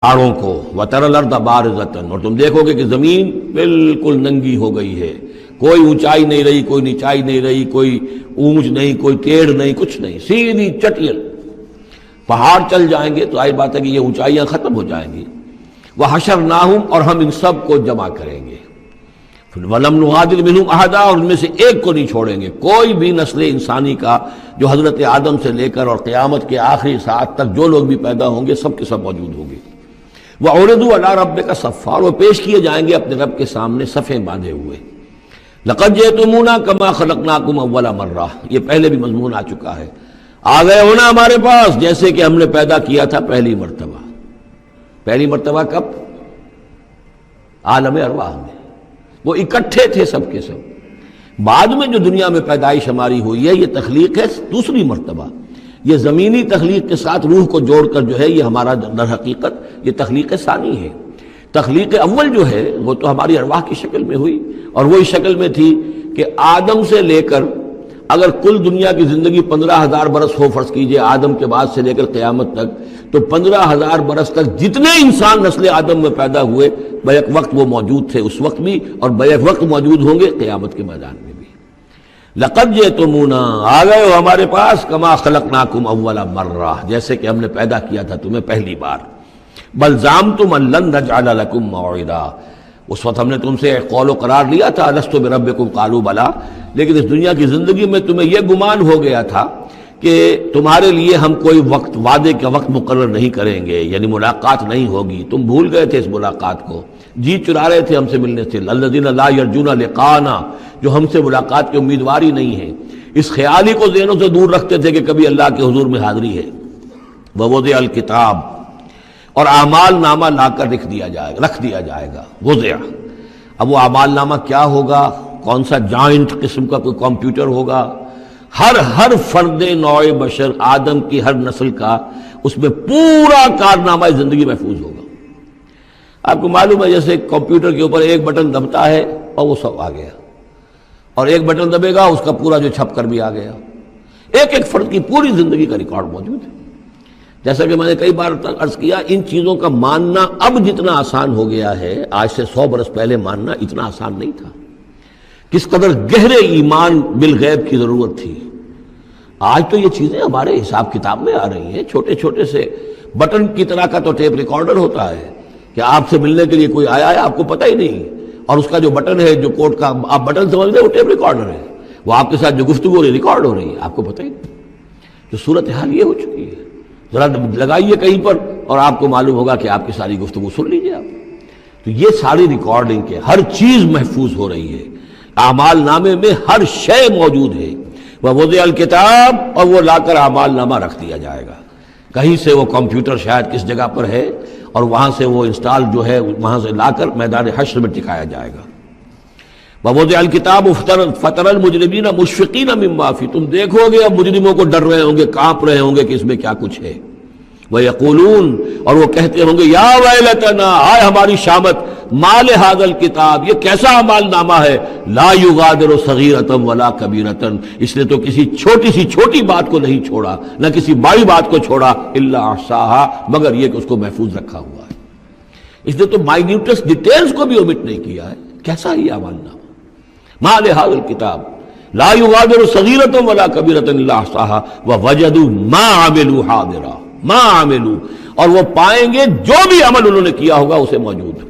پہاڑوں کو وَتَرَى الْأَرْضَ بَارِزَةً، اور تم دیکھو گے کہ زمین بالکل ننگی ہو گئی ہے، کوئی اونچائی نہیں رہی، کوئی نیچائی نہیں رہی، کوئی اونچ نہیں، کوئی ٹیڑھ نہیں، کچھ نہیں، سیدھی چٹیل پہاڑ چل جائیں گے تو ظاہر بات ہے کہ یہ اونچائیاں ختم ہو جائیں گی۔ وَحَشَرْنَاهُمْ، اور ہم ان سب کو جمع کریں گے، وَلَمْ نُغَادِرْ مِنْهُمْ أَحَدًا، اور ان میں سے ایک کو نہیں چھوڑیں گے، کوئی بھی نسل انسانی کا جو حضرت آدم سے لے کر اور قیامت کے آخری ساعت تک جو لوگ بھی پیدا ہوں گے سب کے سب موجود ہوں گے۔ وَعُرِضُوا عَلَىٰ رَبِّكَ صَفًّا، اور وہ پیش کیے جائیں گے اپنے رب کے سامنے صفیں باندھے ہوئے۔ لَقَدْ جِئْتُمُونَا كَمَا خَلَقْنَاكُمْ أَوَّلَ مَرَّةٍ، یہ پہلے بھی مضمون آ چکا ہے، آ گئے ہونا ہمارے پاس جیسے کہ ہم نے پیدا کیا تھا پہلی مرتبہ۔ پہلی مرتبہ کب؟ عالم ارواح میں، وہ اکٹھے تھے سب کے سب۔ بعد میں جو دنیا میں پیدائش ہماری ہوئی ہے یہ تخلیق ہے دوسری مرتبہ، یہ زمینی تخلیق کے ساتھ روح کو جوڑ کر جو ہے یہ ہمارا در حقیقت یہ تخلیق ثانی ہے۔ تخلیق اول جو ہے وہ تو ہماری ارواح کی شکل میں ہوئی، اور وہی شکل میں تھی کہ آدم سے لے کر اگر کل دنیا کی زندگی 15,000 برس ہو، فرض کیجئے آدم کے بعد سے لے کر قیامت تک، تو 15,000 برس تک جتنے انسان نسل آدم میں پیدا ہوئے بیک وقت وہ موجود تھے اس وقت بھی، اور بیک وقت موجود ہوں گے قیامت کے میدان میں بھی۔ لَقَدْ جِئْتُمُونَا، آ گئے ہو ہمارے پاس، كَمَا خَلَقْنَاكُمْ أَوَّلَ مَرَّةٍ، جیسے کہ ہم نے پیدا کیا تھا تمہیں پہلی بار۔ بَلْ زَعَمْتُمْ أَن لَّن نَّجْعَلَ لَكُم مَّوْعِدًا، اس وقت ہم نے تم سے ایک قول و قرار لیا تھا، أَلَسْتُ بِرَبِّكُمْ قَالُوا بَلَىٰ، لیکن اس دنیا کی زندگی میں تمہیں یہ گمان ہو گیا تھا کہ تمہارے لیے ہم کوئی وقت، وعدے کا وقت مقرر نہیں کریں گے، یعنی ملاقات نہیں ہوگی، تم بھول گئے تھے اس ملاقات کو، جی چرا رہے تھے ہم سے ملنے سے۔ الذین لا یرجون لقاءنا، جو ہم سے ملاقات کی امیدوار ہی نہیں ہے، اس خیال ہی کو ذہنوں سے دور رکھتے تھے کہ کبھی اللہ کے حضور میں حاضری ہے۔ ووضع الکتاب، اور اعمال نامہ لا کر رکھ دیا جائے گا۔ وضع، اب وہ اعمال نامہ کیا ہوگا؟ کون سا جائنٹ قسم کا کوئی کمپیوٹر ہوگا؟ ہر فرد نوع بشر آدم کی ہر نسل کا اس میں پورا کارنامہ زندگی محفوظ ہوگا۔ آپ کو معلوم ہے جیسے کمپیوٹر کے اوپر ایک بٹن دبتا ہے اور وہ سب آ گیا، اور ایک بٹن دبے گا اس کا پورا جو چھپ کر بھی آ گیا۔ ایک ایک فرد کی پوری زندگی کا ریکارڈ موجود ہے۔ جیسا کہ میں نے کئی بار عرض کیا، ان چیزوں کا ماننا اب جتنا آسان ہو گیا ہے، آج سے 100 برس پہلے ماننا اتنا آسان نہیں تھا۔ کس قدر گہرے ایمان بالغیب کی ضرورت تھی۔ آج تو یہ چیزیں ہمارے حساب کتاب میں آ رہی ہیں، چھوٹے چھوٹے سے بٹن کی طرح کا تو ٹیپ ریکارڈر ہوتا ہے کہ آپ سے ملنے کے لیے کوئی آیا ہے آپ کو پتہ ہی نہیں، اور اس کا جو بٹن ہے جو کوڈ کا آپ بٹن سمجھ لیں وہ ٹیپ ریکارڈر ہے، وہ آپ کے ساتھ جو گفتگو ہو رہی ریکارڈ ہو رہی ہے آپ کو پتہ ہی نہیں۔ جو صورتحال یہ ہو چکی ہے، ذرا لگائیے کہیں پر اور آپ کو معلوم ہوگا کہ آپ کی ساری گفتگو سن لیجیے آپ۔ تو یہ ساری ریکارڈنگ کے ہر چیز محفوظ ہو رہی ہے، اعمال نامے میں ہر شے موجود ہے۔ ووضع الکتاب، اور وہ لا کر اعمال نامہ رکھ دیا جائے گا، کہیں سے وہ کمپیوٹر شاید کس جگہ پر ہے اور وہاں سے وہ انسٹال جو ہے وہاں سے لا کر میدان حشر میں ٹکایا جائے گا۔ ووضع الکتاب فترى المجرمین مشفقین مما فیہ، تم دیکھو گے اب مجرموں کو ڈر رہے ہوں گے، کانپ رہے ہوں گے کہ اس میں کیا کچھ ہے۔ وَيَقُولُونَ، اور وہ کہتے ہوں گے یا ویلتنا، ہائے ہماری شامت، ما لہذا الکتاب، یہ کیسا اعمال نامہ ہے، لا یغادر صغیرۃ ولا کبیرۃ، اس نے تو کسی چھوٹی سی چھوٹی بات کو نہیں چھوڑا، نہ کسی بڑی بات کو چھوڑا، الا احصاها، مگر یہ کہ اس کو محفوظ رکھا ہوا ہے۔ اس نے تو مائنیوٹس ڈیٹیلز کو بھی اومٹ نہیں کیا ہے۔ کیسا یہ اعمال نامہ، ما لہذا الکتاب لا یغادر صغیرۃ ولا کبیرۃ الا احصاها ووجدوا ما عملوا حاضرا، ما عملوا، اور وہ پائیں گے جو بھی عمل انہوں نے کیا ہوگا اسے موجود۔